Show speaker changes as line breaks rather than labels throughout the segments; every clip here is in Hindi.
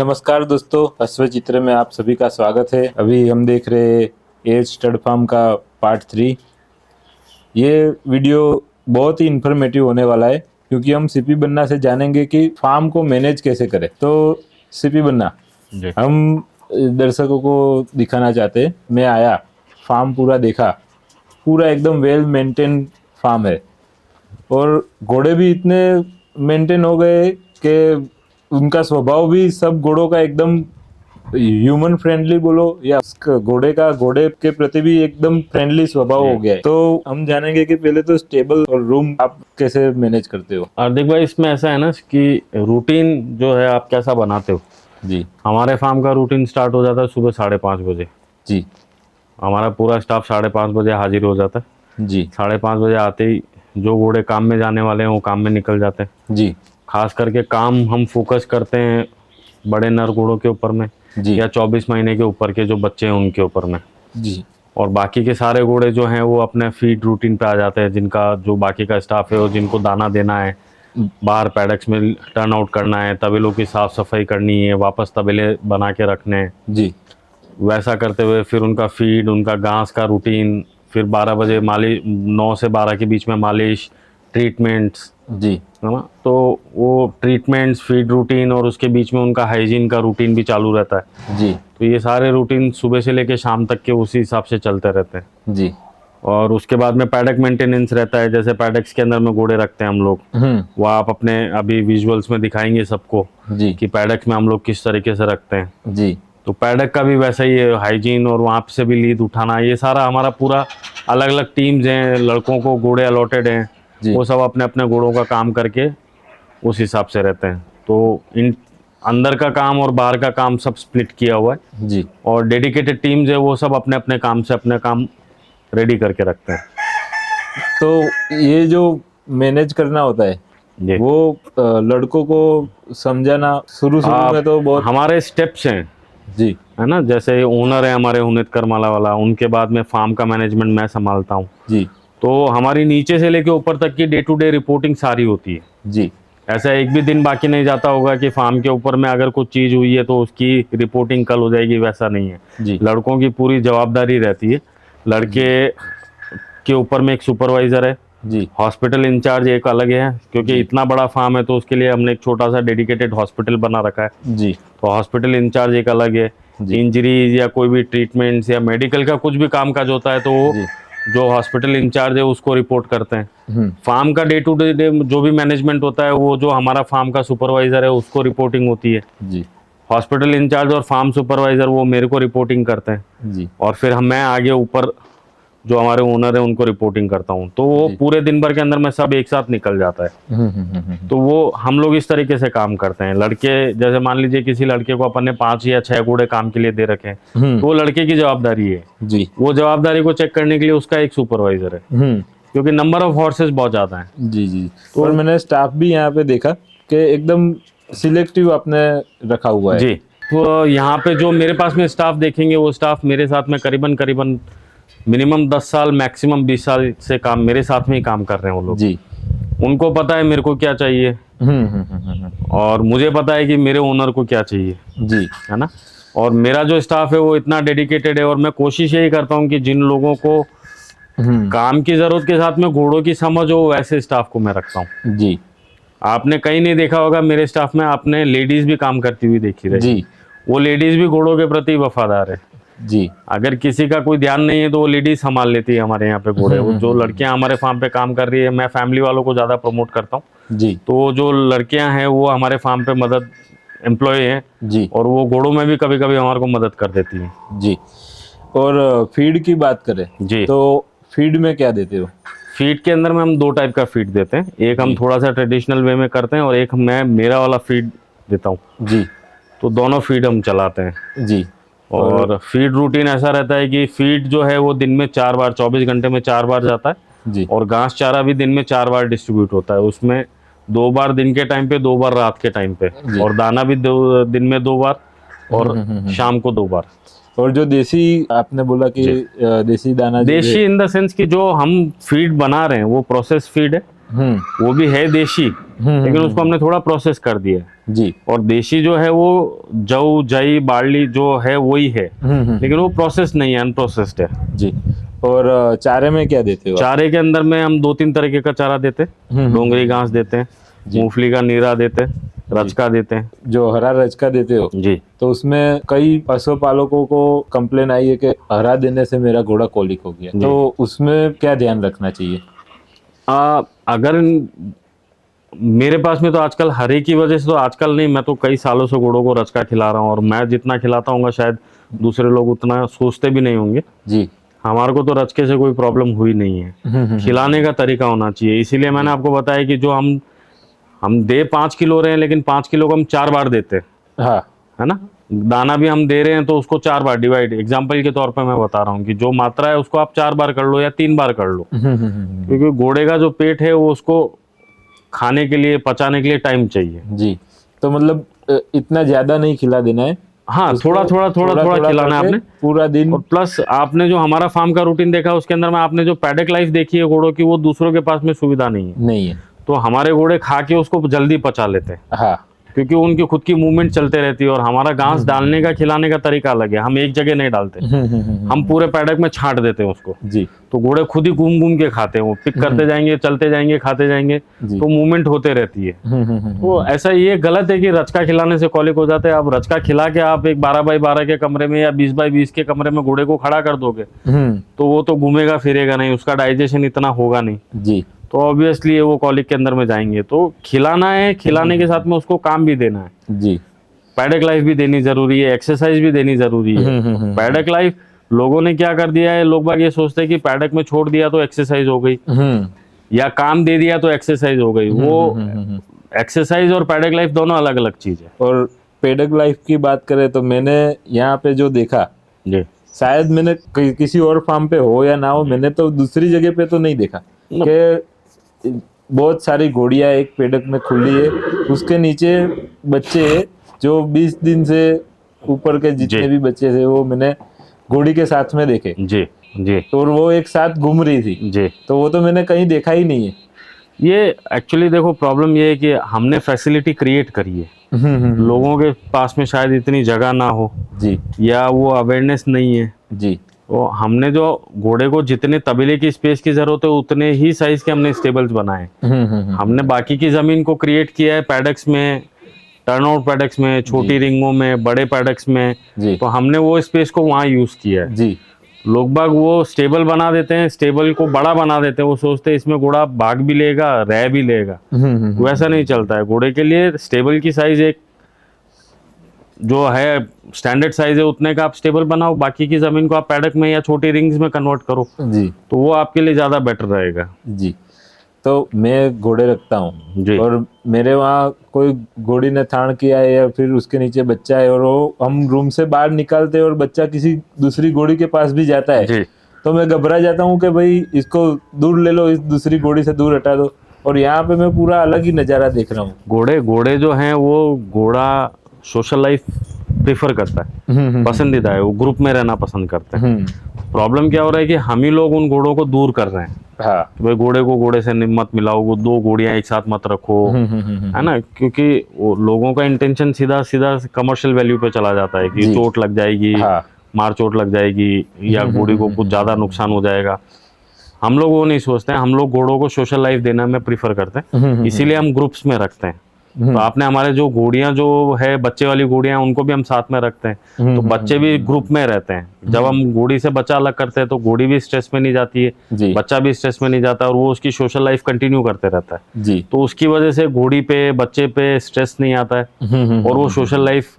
नमस्कार दोस्तों, अश्व चित्र में आप सभी का स्वागत है। अभी हम देख रहे हैं एज स्टड फार्म का पार्ट 3। ये वीडियो बहुत ही इन्फॉर्मेटिव होने वाला है क्योंकि हम सीपी बन्ना से जानेंगे कि फार्म को मैनेज कैसे करें। तो सीपी बन्ना, हम दर्शकों को दिखाना चाहते हैं। मैं आया, फार्म पूरा देखा, पूरा एकदम वेल मेंटेन फार्म है और घोड़े भी इतने मेंटेन हो गए कि उनका स्वभाव भी सब घोड़ों का एकदम ह्यूमन फ्रेंडली बोलो या घोड़े के प्रति भी एकदम फ्रेंडली स्वभाव हो गया है। तो हम जानेंगे कि पहले तो स्टेबल और रूम आप कैसे मैनेज करते हो।
हार्दिक भाई, इसमें ऐसा है ना कि रूटीन जो है आप कैसा बनाते हो।
जी,
हमारे फार्म का रूटीन स्टार्ट हो जाता है सुबह 5:30 बजे।
जी,
हमारा पूरा स्टाफ 5:30 बजे हाजिर हो जाता है।
जी,
5:30 बजे आते ही जो घोड़े काम में जाने वाले हैं वो काम में निकल जाते हैं।
जी,
खास करके काम हम फोकस करते हैं बड़े नर घोड़ों के ऊपर में,
जी,
या 24 महीने के ऊपर के जो बच्चे हैं उनके ऊपर में।
जी,
और बाकी के सारे घोड़े जो हैं वो अपने फीड रूटीन पे आ जाते हैं, जिनका जो बाकी का स्टाफ है और जिनको दाना देना है, बाहर पैडक्स में टर्न आउट करना है, तबेलों की साफ़ सफाई करनी है, वापस तबेले बना के रखने हैं।
जी,
वैसा करते हुए फिर उनका फीड, उनका घास का रूटीन, फिर 12 बजे मालिश, 9 से 12 के बीच में मालिश, ट्रीटमेंट्स,
जी,
है ना। तो वो ट्रीटमेंट्स, फीड रूटीन और उसके बीच में उनका हाइजीन का रूटीन भी चालू रहता है।
जी,
तो ये सारे रूटीन सुबह से लेकर शाम तक के उसी हिसाब से चलते रहते हैं।
जी,
और उसके बाद में पैडक मेंटेनेंस रहता है। जैसे पैडक्स के अंदर में घोड़े रखते हैं हम लोग, वो आप अपने अभी विजुअल्स में दिखाएंगे सबको
जी,
कि पैडक्स में हम लोग किस तरीके से रखते हैं।
जी,
तो पैडक का भी वैसा ही है, हाइजीन और वहाँ से भी लीद उठाना, ये सारा हमारा पूरा अलग अलग टीम्स हैं, लड़कों को घोड़े अलॉटेड हैं, वो सब अपने अपने घोड़ों का काम करके उस हिसाब से रहते हैं। तो इन अंदर का काम और बाहर का काम सब स्प्लिट किया हुआ है।
जी।
और डेडिकेटेड टीम्स है, वो सब अपने अपने काम से अपने काम रेडी करके रखते हैं।
तो ये जो मैनेज करना होता है वो लड़कों को समझाना शुरू में तो बहुत
हमारे स्टेप्स हैं,
जी,
है ना। जैसे ओनर है हमारे हुनेत करमाला वाला, उनके बाद में फार्म का मैनेजमेंट मैं संभालता हूँ।
जी,
तो हमारी नीचे से लेके ऊपर तक की डे टू डे रिपोर्टिंग सारी होती है।
जी,
ऐसा एक भी दिन बाकी नहीं जाता होगा कि फार्म के ऊपर में अगर कुछ चीज़ हुई है तो उसकी रिपोर्टिंग कल हो जाएगी, वैसा नहीं है।
जी,
लड़कों की पूरी जवाबदारी रहती है। लड़के के ऊपर में एक सुपरवाइज़र है,
जी,
हॉस्पिटल इंचार्ज एक अलग है, क्योंकि इतना बड़ा फार्म है तो उसके लिए हमने एक छोटा सा डेडिकेटेड हॉस्पिटल बना रखा है।
जी,
तो हॉस्पिटल इंचार्ज एक अलग है। इंजरीज या कोई भी ट्रीटमेंट्स या मेडिकल का कुछ भी काम काज होता है तो वो जो हॉस्पिटल इंचार्ज है उसको रिपोर्ट करते हैं। फार्म का डे टू डे जो भी मैनेजमेंट होता है वो जो हमारा फार्म का सुपरवाइजर है उसको रिपोर्टिंग होती है।
जी,
हॉस्पिटल इंचार्ज और फार्म सुपरवाइजर वो मेरे को रिपोर्टिंग करते हैं।
जी,
और फिर मैं आगे ऊपर जो हमारे ओनर है उनको रिपोर्टिंग करता हूँ। तो वो पूरे दिन भर के अंदर में सब एक साथ निकल जाता है। तो वो हम लोग इस तरीके से काम करते हैं। लड़के जैसे मान लीजिए किसी लड़के को अपन ने 5 या 6 घोड़े काम के लिए दे रखे हैं, तो वो लड़के की जवाबदारी है।
जी,
वो जवाबदारी को चेक करने के लिए उसका एक सुपरवाइजर है, क्योंकि नंबर ऑफ हॉर्सेस बहुत ज्यादा है।
जी, जी। तो और मैंने स्टाफ भी यहाँ पे देखा कि एकदम सिलेक्टिव आपने रखा हुआ है।
जी। तो यहाँ पे जो मेरे पास में स्टाफ देखेंगे वो स्टाफ मेरे साथ में करीबन मिनिमम 10 साल मैक्सिमम 20 साल से काम मेरे साथ में ही काम कर रहे हैं वो लोग।
जी,
उनको पता है मेरे को क्या चाहिए और मुझे पता है कि मेरे ओनर को क्या चाहिए,
जी,
है ना। और मेरा जो स्टाफ है वो इतना डेडिकेटेड है और मैं कोशिश यही करता हूँ कि जिन लोगों को काम की जरूरत के साथ में घोड़ों की समझ हो वैसे स्टाफ को मैं रखता हूँ।
जी।
आपने कहीं नहीं देखा होगा मेरे स्टाफ में, आपने लेडीज भी काम करती हुई देखी रही।
जी,
वो लेडीज भी घोड़ों के प्रति वफादार है।
जी,
अगर किसी का कोई ध्यान नहीं है तो वो लेडीज संभाल लेती है हमारे यहाँ पे घोड़े। वो जो लड़कियां हमारे फार्म पे काम कर रही है, मैं फैमिली वालों को ज्यादा प्रमोट करता हूँ।
जी,
तो जो लड़कियां हैं वो हमारे फार्म पे मदद एम्प्लॉय हैं,
जी,
और वो घोड़ों में भी कभी कभी हमारे को मदद कर देती हैं।
जी। और फीड की बात करें
जी।
तो फीड में क्या देते हो।
फीड के अंदर में हम 2 टाइप का फीड देते हैं। एक हम थोड़ा सा ट्रेडिशनल वे में करते हैं और एक मैं मेरा वाला फीड देता हूँ।
जी,
तो दोनों फीड हम चलाते हैं।
जी।
और फीड रूटीन ऐसा रहता है कि फीड जो है वो दिन में 4 बार, 24 घंटे में 4 बार जाता है।
जी,
और घास चारा भी दिन में 4 बार डिस्ट्रीब्यूट होता है। उसमें 2 बार दिन के टाइम पे, 2 बार रात के टाइम पे, और दाना भी दिन में 2 बार और शाम को 2 बार।
और जो देसी आपने बोला कि देसी दाना
देसी इन द सेंस कि जो हम फीड बना रहे हैं वो प्रोसेस फीड है। वो भी है देशी, लेकिन उसको हमने थोड़ा प्रोसेस कर दिया है।
जी
और देशी जो है वो जौ जई बार्ली जो है वही है, लेकिन वो प्रोसेस नहीं है, अनप्रोसेस्ड है।
जी। और चारे में क्या देते हो आप?
चारे के अंदर में हम 2-3 तरीके का चारा देते हैं। डोंगरी घास देते हैं, मूंगफली का नीरा देते हैं, रचका देते हैं।
जो हरा रचका देते हो
जी,
तो उसमें कई पशुपालकों को कंप्लेन आई है कि हरा देने से मेरा घोड़ा कोलिक हो गया, तो उसमें क्या ध्यान रखना चाहिए?
अगर मेरे पास में तो आजकल हरे की वजह से तो आजकल नहीं, मैं तो कई सालों से घोड़ों को रचका खिला रहा हूँ, और मैं जितना खिलाता हूँ शायद दूसरे लोग उतना सोचते भी नहीं होंगे।
जी।
हमारे को तो रचके से कोई प्रॉब्लम हुई नहीं है। खिलाने का तरीका होना चाहिए, इसीलिए मैंने आपको बताया कि जो हम दे 5 किलो रहे हैं, लेकिन 5 किलो को हम 4 बार देते हैं।
हाँ।
है ना, दाना भी हम दे रहे हैं तो उसको 4 बार डिवाइड, एग्जाम्पल के तौर पे मैं बता रहा हूँ कि जो मात्रा है उसको आप 4 बार कर लो या 3 बार कर लो, क्योंकि घोड़े का जो पेट है वो उसको खाने के लिए, पचाने के लिए टाइम चाहिए।
जी। तो मतलब इतना ज्यादा नहीं खिला देना है।
हाँ, थोड़ा खिलाना है आपने
पूरा दिन।
और प्लस आपने जो हमारा फार्म का रूटीन देखा उसके अंदर में आपने जो पैडक लाइफ देखी है घोड़ों की, वो दूसरों के पास में सुविधा नहीं है। तो हमारे घोड़े खा के उसको जल्दी पचा लेते हैं।
हाँ।
क्योंकि उनकी खुद की मूवमेंट चलते रहती है, और हमारा घास डालने का, खिलाने का तरीका अलग है। हम एक जगह नहीं डालते, हम पूरे पैडक में छांट देते हैं उसको।
जी।
तो घोड़े खुद ही घूम घूम के खाते हैं, वो पिक करते जाएंगे, चलते जाएंगे, खाते जाएंगे, तो मूवमेंट होते रहती है। तो ऐसा ये गलत है कि रचका खिलाने से कॉलिक हो जाते हैं। आप रचका खिला के आप एक 12x12 के कमरे में या 20x20 के कमरे में घोड़े को खड़ा कर दोगे तो वो तो घूमेगा फिरेगा नहीं, उसका डाइजेशन इतना होगा नहीं।
जी।
तो ऑब्वियसली वो कॉलिक के अंदर में जाएंगे। तो खिलाना है, खिलाने के साथ में उसको काम भी देना है।
जी।
पैडक लाइफ भी देनी जरूरी है, एक्सरसाइज भी देनी जरूरी है। पैडक लाइफ लोगों ने क्या कर दिया है, लोग बाग ये सोचते हैं कि पैडक में छोड़ दिया तो एक्सरसाइज हो गई, या काम दे दिया तो एक्सरसाइज हो गई। वो एक्सरसाइज और पैडक लाइफ दोनों अलग अलग चीज है।
और पैडक लाइफ की बात करें तो मैंने यहाँ पे जो देखा,
जी,
शायद मैंने किसी और फार्म पे हो या ना हो, मैंने तो दूसरी जगह पे तो नहीं देखा कि बहुत सारी घोड़ियां एक पैडक में खुली है, उसके नीचे बच्चे जो 20 दिन से ऊपर के जितने भी बच्चे थे वो मैंने घोड़ी के साथ में देखे।
जी जी।
तो वो एक साथ घूम रही थी
जी।
तो वो तो मैंने कहीं देखा ही नहीं है।
ये एक्चुअली देखो प्रॉब्लम ये है कि हमने फैसिलिटी क्रिएट करी है, लोगों के पास में शायद इतनी जगह ना हो
जी,
या वो अवेयरनेस नहीं है
जी।
तो हमने जो घोड़े को जितने तबेले की स्पेस की जरूरत है उतने ही साइज के हमने स्टेबल्स बनाए। हमने बाकी की जमीन को क्रिएट किया है पैडक्स में, टर्नआउट पैडक्स में, छोटी रिंगों में, बड़े पैडक्स में। तो हमने वो स्पेस को वहाँ यूज किया है।
जी।
लोग बाग वो स्टेबल बना देते हैं, स्टेबल को बड़ा बना देते हैं, वो सोचते हैं इसमें घोड़ा भाग भी लेगा, रह भी लेगा। वैसा नहीं चलता है। घोड़े के लिए स्टेबल की साइज एक जो है स्टैंडर्ड साइज है उतने का आप स्टेबल बनाओ, बाकी की जमीन को आप पैडक में या छोटी रिंग्स में कन्वर्ट करो।
जी।
तो वो आपके लिए ज्यादा बेटर रहेगा।
जी। तो मैं घोड़े रखता हूँ
जी।
और मेरे वहाँ कोई घोड़ी ने थान किया है या फिर उसके नीचे बच्चा है और वो हम रूम से बाहर निकालते हैं और बच्चा किसी दूसरी घोड़ी के पास भी जाता है
जी।
तो मैं घबरा जाता हूँ कि भाई इसको दूर ले लो, इस दूसरी घोड़ी से दूर हटा दो। और यहाँ पे मैं पूरा अलग ही नज़ारा देख रहा हूँ।
घोड़े जो हैं वो घोड़ा सोशल लाइफ प्रेफर करता है, पसंदीदा है, वो ग्रुप में रहना पसंद करते हैं। प्रॉब्लम क्या हो रहा है कि हम ही लोग उन घोड़ों को दूर कर रहे हैं।
हाँ।
भाई घोड़े को घोड़े से मत मिलाओ, वो 2 घोड़ियां एक साथ मत रखो, है ना, क्योंकि वो लोगों का इंटेंशन सीधा सीधा कमर्शियल वैल्यू पे चला जाता है कि चोट लग जाएगी,
हाँ।
मार चोट लग जाएगी या घोड़ी को कुछ ज्यादा नुकसान हो जाएगा। हम लोग वो नहीं सोचते हैं, हम लोग घोड़ों को सोशल लाइफ देना में प्रीफर करते हैं, इसीलिए हम ग्रुप्स में रखते हैं। तो आपने हमारे जो घोड़ियां जो है बच्चे वाली घोड़ियां उनको भी हम साथ में रखते हैं, तो बच्चे भी ग्रुप में रहते हैं। जब हम घोड़ी से बच्चा अलग करते हैं तो घोड़ी भी स्ट्रेस में नहीं जाती है, बच्चा भी स्ट्रेस में नहीं जाता और वो उसकी सोशल लाइफ कंटिन्यू करते रहता है।
जी।
तो उसकी वजह से घोड़ी पे, बच्चे पे स्ट्रेस नहीं आता है और वो सोशल लाइफ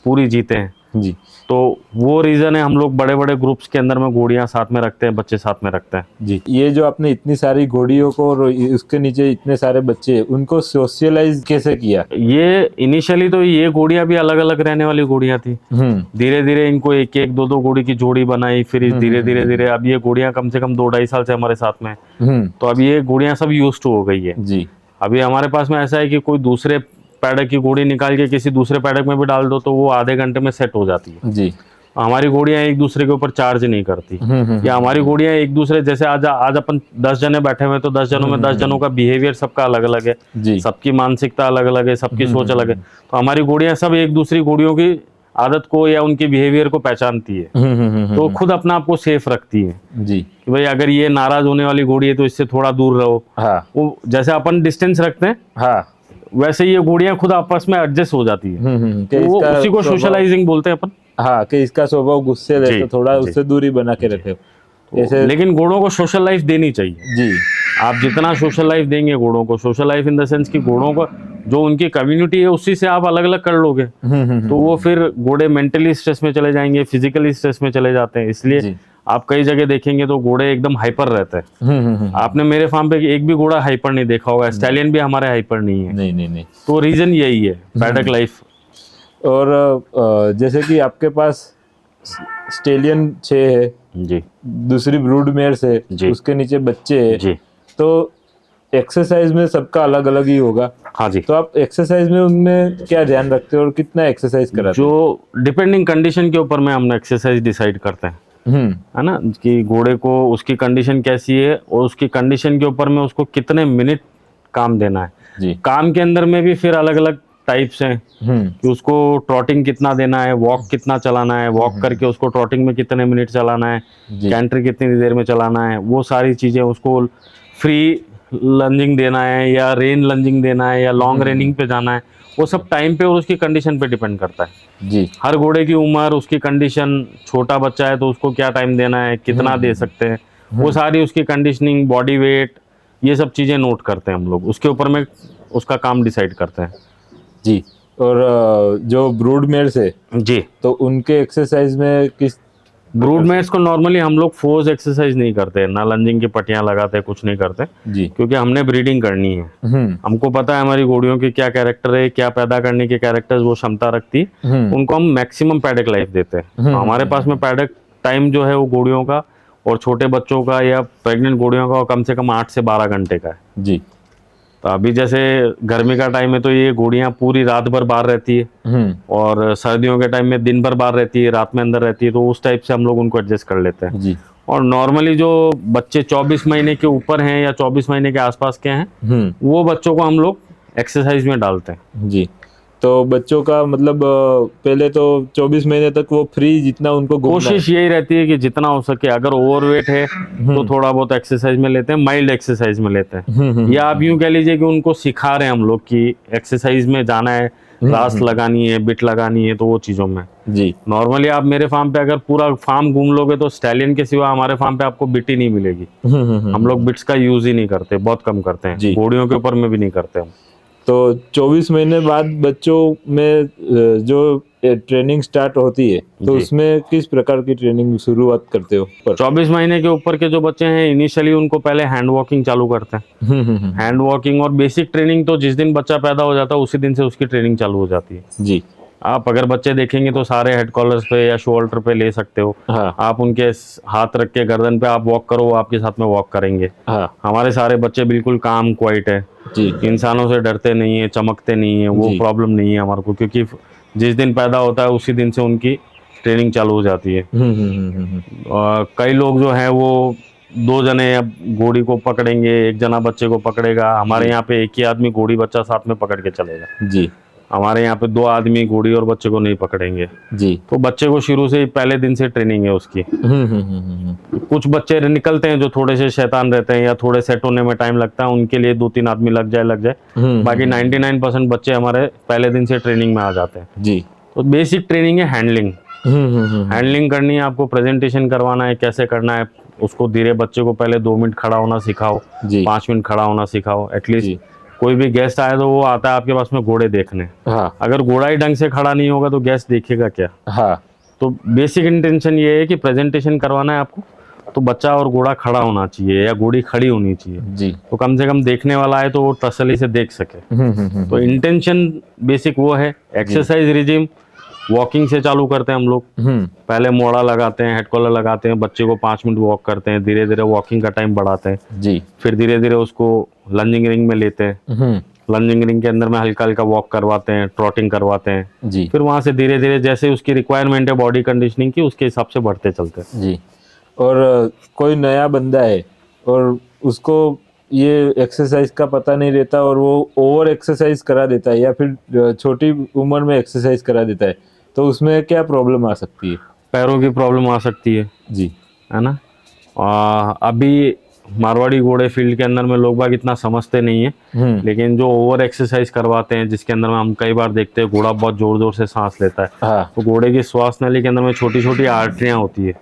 पूरी जीते हैं।
जी।
तो वो रीजन है हम लोग बड़े बड़े ग्रुप्स के अंदर में घोड़ियां साथ में रखते हैं, बच्चे साथ में रखते हैं।
जी। ये जो आपने इतनी सारी घोड़ियों को और उसके नीचे इतने सारे बच्चे, उनको सोशलाइज कैसे किया?
ये इनिशियली तो ये घोड़ियां भी अलग अलग रहने वाली घोड़ियां थी, धीरे धीरे इनको एक एक 2 घोड़ी की जोड़ी बनाई, फिर धीरे धीरे अब ये घोड़ियां कम से कम 2-2.5 साल से हमारे साथ में। तो अब ये घोड़ियां सब यूज्ड टू हो गई है।
जी।
अभी हमारे पास में ऐसा है कि कोई दूसरे पैडक की घोड़ी निकाल के किसी दूसरे पैडक में भी डाल दो तो वो आधे घंटे में सेट हो जाती है।
जी।
हमारी घोड़ियां एक दूसरे के ऊपर चार्ज नहीं करती, या हमारी घोड़ियां एक दूसरे जैसे आज अपन 10 जने बैठे हुए हैं तो 10 जनों में 10 जनों का बिहेवियर सबका अलग अलग है,
जी
सबकी मानसिकता अलग अलग है, सबकी सोच अलग है। तो हमारी घोड़ियां सब एक दूसरी घोड़ियों की आदत को या उनके बिहेवियर को पहचानती है, तो खुद अपना आप को सेफ रखती है
जी।
कि भाई अगर ये नाराज होने वाली घोड़ी है तो इससे थोड़ा दूर रहो।
हाँ
वो जैसे अपन डिस्टेंस रखते हैं
हाँ।
वैसे ये घोड़ियां खुद आपस में एडजस्ट हो जाती है,
कि
तो वो
इसका
उसी को
स्वभाव-
सोशलाइजिंग बोलते हैं अपन।
हाँ, कि इसका स्वभाव गुस्से है
जी,
तो थोड़ा
जी।
उससे दूरी बना के रखे ऐसे।
लेकिन घोड़ों को सोशल लाइफ देनी चाहिए।
जी
आप जितना सोशल लाइफ देंगे घोड़ों को, social life in the sense कि घोड़ों को जो उनकी कम्युनिटी है उसी से आप अलग अलग कर लोगे, तो वो फिर घोड़े मेंटली स्ट्रेस में चले जाएंगे, फिजिकली स्ट्रेस में चले जाते हैं। इसलिए
जी।
आप कई जगह देखेंगे तो घोड़े एकदम हाइपर रहते हैं। आपने मेरे फार्म पे एक भी घोड़ा हाइपर नहीं देखा होगा, स्टैलियन भी हमारे हाइपर नहीं है।
नहीं नहीं नहीं।
तो रीजन यही है, पैडक लाइफ।
और जैसे कि आपके पास स्टेलियन 6 है,
जी
दूसरी ब्रूड मेयर्स है,
जी।
उसके नीचे बच्चे है,
जी।
तो एक्सरसाइज में सबका अलग अलग ही होगा।
हाँ जी।
तो आप एक्सरसाइज में उनमें क्या ध्यान रखते हो और कितना एक्सरसाइज कराते हो?
जो डिपेंडिंग कंडीशन के ऊपर में हम एक्सरसाइज डिसाइड करते हैं, है ना, कि घोड़े को उसकी कंडीशन कैसी है और उसकी कंडीशन के ऊपर में उसको कितने मिनट काम देना है।
जी।
काम के अंदर में भी फिर अलग अलग टाइप्स हैं कि उसको ट्रॉटिंग कितना देना है, वॉक कितना चलाना है, वॉक करके उसको ट्रॉटिंग में कितने मिनट चलाना है,
जी।
कैंट्री कितनी देर में चलाना है, वो सारी चीज़ें। उसको फ्री लंजिंग देना है या रेन लंजिंग देना है या लॉन्ग रेनिंग पे जाना है, वो सब टाइम पे और उसकी कंडीशन पे डिपेंड करता है।
जी।
हर घोड़े की उम्र, उसकी कंडीशन, छोटा बच्चा है तो उसको क्या टाइम देना है, कितना दे सकते हैं, वो सारी उसकी कंडीशनिंग, बॉडी वेट, ये सब चीज़ें नोट करते हैं हम लोग, उसके ऊपर में उसका काम डिसाइड करते हैं।
जी। और जो ब्रूड मेयर्स है
जी,
तो उनके एक्सरसाइज में किस?
ब्रूड मेयर्स को नॉर्मली हम लोग फोर्स एक्सरसाइज नहीं करते, ना लंजिंग की पट्टियां लगाते, कुछ नहीं करते,
जी।
क्योंकि हमने ब्रीडिंग करनी है। हमको पता है हमारी घोड़ियों की क्या कैरेक्टर है, क्या पैदा करने के कैरेक्टर्स वो क्षमता रखती है, उनको हम मैक्सिमम पैडक लाइफ देते हैं। तो हमारे पास में पैडक टाइम जो है वो घोड़ियों का और छोटे बच्चों का या प्रेग्नेंट घोड़ियों का कम से कम 8 से 12 घंटे का है।
जी।
तो अभी जैसे गर्मी का टाइम है तो ये घोड़ियां पूरी रात भर बाहर रहती है, और सर्दियों के टाइम में दिन भर बाहर रहती है, रात में अंदर रहती है, तो उस टाइप से हम लोग उनको एडजस्ट कर लेते हैं।
जी।
और नॉर्मली जो बच्चे 24 महीने के ऊपर हैं या 24 महीने के आसपास के हैं, वो बच्चों को हम लोग एक्सरसाइज में डालते हैं।
जी। तो बच्चों का मतलब पहले तो 24 महीने तक वो फ्री, जितना उनको घूमना
कोशिश यही रहती है कि जितना हो सके, अगर ओवरवेट है तो थोड़ा बहुत एक्सरसाइज में लेते हैं, माइल्ड एक्सरसाइज में लेते हैं, या आप यूं कह लीजिए कि उनको सिखा रहे हैं हम लोग कि एक्सरसाइज में जाना है, रास लगानी है, बिट लगानी है, तो वो चीज़ों में।
जी।
नॉर्मली आप मेरे फार्म पे अगर पूरा फार्म घूम लोगे तो स्टैलियन के सिवा हमारे फार्म पे आपको बिट ही नहीं मिलेगी। हम लोग बिट्स का यूज ही नहीं करते, बहुत कम करते हैं, घोड़ियों के ऊपर में भी नहीं करते हम।
तो 24 महीने बाद बच्चों में जो ट्रेनिंग स्टार्ट होती है तो
जी।
उसमें किस प्रकार की ट्रेनिंग शुरुआत करते हो?
24 महीने के ऊपर के जो बच्चे हैं, इनिशियली उनको पहले हैंड वॉकिंग चालू करते हैं। हैंड वॉकिंग और बेसिक ट्रेनिंग तो जिस दिन बच्चा पैदा हो जाता है उसी दिन से उसकी ट्रेनिंग चालू हो जाती है।
जी।
आप अगर बच्चे देखेंगे तो सारे हेड कॉलर्स पे या शोल्डर पे ले सकते हो।
हाँ।
आप उनके हाथ रख के गर्दन पे आप वॉक करो, वो आपके साथ में वॉक करेंगे।
हाँ।
हमारे सारे बच्चे बिल्कुल काम क्वाइट है,
जी।
इंसानों से डरते नहीं है, चमकते नहीं है, वो
जी।
प्रॉब्लम नहीं है हमारे को, क्योंकि जिस दिन पैदा होता है उसी दिन से उनकी ट्रेनिंग चालू हो जाती है। और कई लोग जो हैं वो 2 जने अब घोड़ी को पकड़ेंगे, 1 जना बच्चे को पकड़ेगा। हमारे यहाँ पे एक ही आदमी घोड़ी बच्चा साथ में पकड़ के चलेगा।
जी।
हमारे यहाँ पे 2 आदमी घोड़ी और बच्चे को नहीं पकड़ेंगे।
जी।
तो बच्चे को शुरू से ही पहले दिन से ट्रेनिंग है उसकी। कुछ बच्चे निकलते हैं जो थोड़े से शैतान रहते हैं या थोड़े सेट होने में टाइम लगता है, उनके लिए 2-3 आदमी लग जाए। बाकी 99% बच्चे हमारे पहले दिन से ट्रेनिंग में आ जाते हैं।
जी।
तो बेसिक ट्रेनिंग है हैंडलिंग। हैंडलिंग करनी है आपको, प्रेजेंटेशन करवाना है, कैसे करना है उसको धीरे। बच्चे को पहले 2 मिनट खड़ा होना सिखाओ, 5 मिनट खड़ा होना सिखाओ। एटलीस्ट कोई भी गेस्ट आए तो वो आता है आपके पास में घोड़े देखने।
हाँ।
अगर घोड़ा ही ढंग से खड़ा नहीं होगा तो गेस्ट देखेगा क्या?
हाँ।
तो बेसिक इंटेंशन ये है कि प्रेजेंटेशन करवाना है आपको, तो बच्चा और घोड़ा खड़ा होना चाहिए या घोड़ी खड़ी होनी चाहिए।
जी।
तो कम से कम देखने वाला है तो वो तसल्ली से देख सके। तो इंटेंशन बेसिक वो है। एक्सरसाइज रिजिम वॉकिंग से चालू करते हैं हम लोग। पहले मोड़ा लगाते हैं, हेड कॉलर लगाते हैं, बच्चे को 5 मिनट वॉक करते हैं, धीरे धीरे वॉकिंग का टाइम बढ़ाते हैं।
जी।
फिर धीरे धीरे उसको लंजिंग रिंग में लेते हैं, लंजिंग रिंग के अंदर में हल्का हल्का वॉक करवाते हैं, ट्रॉटिंग करवाते हैं।
जी
फिर वहां से धीरे धीरे जैसे उसकी रिक्वायरमेंट है बॉडी कंडीशनिंग की, उसके हिसाब से बढ़ते चलते हैं।
जी। और कोई नया बंदा है और उसको ये एक्सरसाइज का पता नहीं रहता और वो ओवर एक्सरसाइज करा देता है या फिर छोटी उम्र में एक्सरसाइज करा देता है, तो उसमें क्या प्रॉब्लम आ सकती है?
पैरों की प्रॉब्लम आ सकती है
जी
ना। अभी मारवाड़ी घोड़े फील्ड के अंदर में लोग बाग इतना समझते नहीं है, लेकिन जो ओवर एक्सरसाइज करवाते हैं जिसके अंदर में हम कई बार देखते हैं घोड़ा बहुत जोर जोर से सांस लेता है,
हाँ।
तो घोड़े की श्वास नली के अंदर में छोटी छोटी आर्टरियां होती है,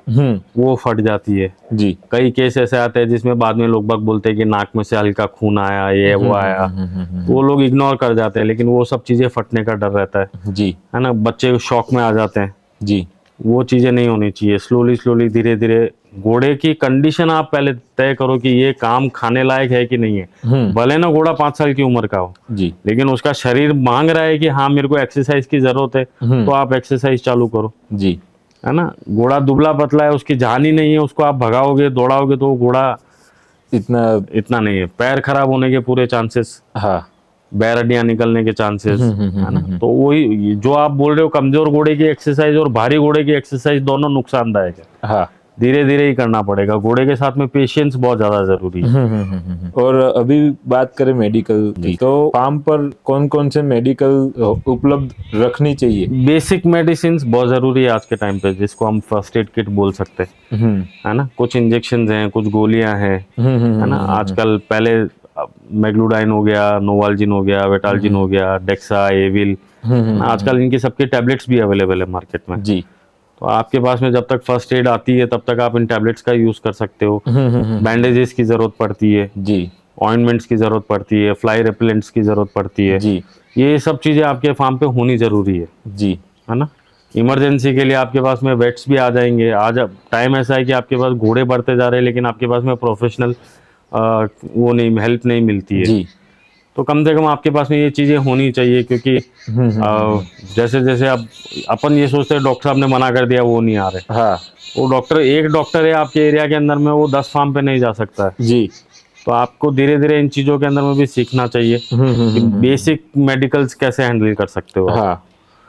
वो फट जाती है।
जी
कई केस ऐसे आते हैं जिसमें बाद में लोग बाग बोलते हैं कि नाक में से हल्का खून आया, ये वो आया, वो लोग इग्नोर कर जाते हैं, लेकिन वो सब चीजें फटने का डर रहता है ना। बच्चे शौक में आ जाते हैं।
जी
वो चीजें नहीं होनी चाहिए। स्लोली स्लोली धीरे धीरे घोड़े की कंडीशन आप पहले तय करो कि ये काम खाने लायक है कि नहीं है। भले ना घोड़ा 5 साल की उम्र का हो,
जी
लेकिन उसका शरीर मांग रहा है कि हाँ मेरे को एक्सरसाइज की जरूरत है, तो आप एक्सरसाइज चालू करो,
जी
है ना। घोड़ा दुबला पतला है, उसकी जान ही नहीं है, उसको आप भगाओगे दौड़ाओगे तो वो घोड़ा इतना नहीं है। पैर खराब होने के पूरे चांसेस,
हाँ
बैर हड्डियां निकलने के चांसेस, है ना। तो वही जो आप बोल रहे हो, कमजोर घोड़े की एक्सरसाइज और भारी घोड़े की एक्सरसाइज दोनों नुकसानदायक है।
हाँ
धीरे धीरे ही करना पड़ेगा। घोड़े के साथ में पेशेंस बहुत ज्यादा जरूरी है।
और अभी बात करें मेडिकल की, तो फार्म पर कौन कौन से मेडिकल उपलब्ध रखनी चाहिए?
बेसिक मेडिसिन बहुत जरूरी है आज के टाइम पे, जिसको हम फर्स्ट एड किट बोल सकते हैं, है ना। कुछ इंजेक्शन हैं, कुछ गोलियां हैं, है ना। आजकल पहले मैग्लूडाइन हो गया, नोवाल्जिन हो गया, वेटाल्जिन हो गया, डेक्सा, एविल, आजकल इनकी सबकी टैबलेट्स भी अवेलेबल है मार्केट में।
जी
तो आपके पास में जब तक फर्स्ट एड आती है तब तक आप इन टैबलेट्स का यूज कर सकते हो। बैंडेजेस की जरूरत पड़ती है
जी,
ऑइंटमेंट्स की जरूरत पड़ती है, फ्लाई रेपेलेंट्स की जरूरत पड़ती है
जी
ये सब चीजें आपके फार्म पे होनी जरूरी
जी,
है ना। इमरजेंसी के लिए आपके पास में वेट्स भी आ जाएंगे। आज टाइम ऐसा है कि आपके पास घोड़े बढ़ते जा रहे हैं, लेकिन आपके पास में प्रोफेशनल वो नहीं, हेल्प नहीं मिलती है।
जी
तो कम से कम आपके पास में ये चीजें होनी चाहिए, क्योंकि जैसे जैसे अब अपन ये सोचते हैं डॉक्टर साहब ने मना कर दिया, वो नहीं आ रहे।
हाँ
वो डॉक्टर, एक डॉक्टर है आपके एरिया के अंदर में, वो 10 फार्म पे नहीं जा सकता है।
जी।
तो आपको धीरे धीरे इन चीजों के अंदर में भी सीखना चाहिए कि बेसिक मेडिकल्स कैसे हैंडल कर सकते हो।
हाँ,